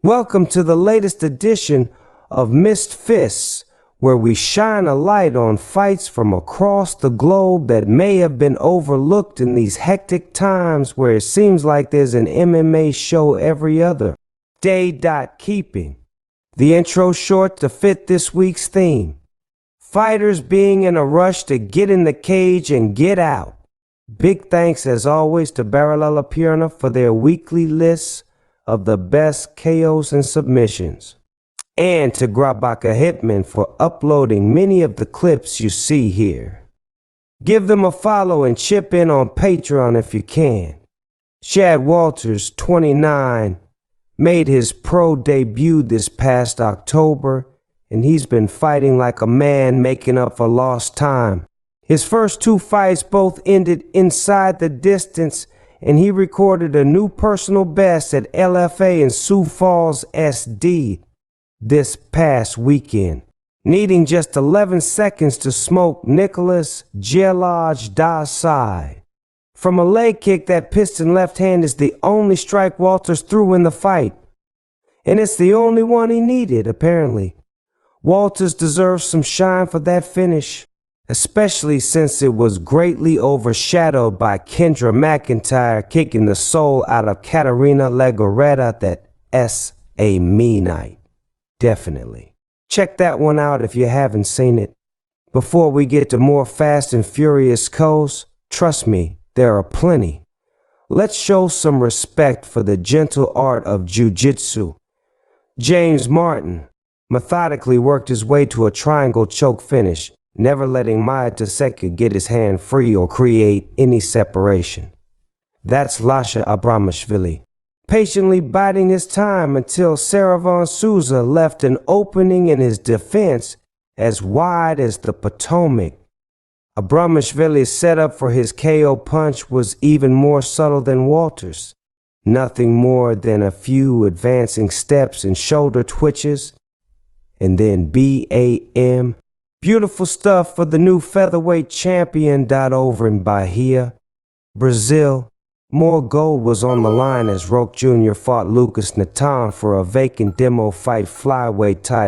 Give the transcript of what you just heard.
Welcome to the latest edition of Missed Fists, where we shine a light on fights from across the globe that may have been overlooked in these hectic times where it seems like there's an MMA show every other day. Keeping the intro short to fit this week's theme. Fighters being in a rush to get in the cage and get out. Big thanks as always to Baralella Pierna for their weekly lists of the best KOs and submissions, and to Grabaka Hitman for uploading many of the clips you see here. Give them a follow and chip in on Patreon if you can. Chad Walters, 29, made his pro debut this past October, and he's been fighting like a man, making up for lost time. His first two fights both ended inside the distance, and he recorded a new personal best at LFA in Sioux Falls, SD this past weekend, needing just 11 seconds to smoke Nicholas Jelaj Dasai. From a leg kick, that piston left hand is the only strike Walters threw in the fight, and it's the only one he needed, apparently. Walters deserves some shine for that finish, especially since it was greatly overshadowed by Kendra McIntyre kicking the soul out of Katarina Legoretta. That's a me night. Definitely. Check that one out if you haven't seen it. Before we get to more Fast and Furious codes, trust me, there are plenty. Let's show some respect for the gentle art of jiu-jitsu. James Martin methodically worked his way to a triangle choke finish, never letting Maia Taseka get his hand free or create any separation. That's Lasha Abramashvili, patiently biding his time until Saravan Souza left an opening in his defense as wide as the Potomac. Abramashvili's setup for his KO punch was even more subtle than Walters. Nothing more than a few advancing steps and shoulder twitches, and then BAM. Beautiful stuff for the new featherweight champion. Over in Bahia, Brazil, more gold was on the line as Roque Jr. fought Lucas Natan for a vacant demo fight flyweight title.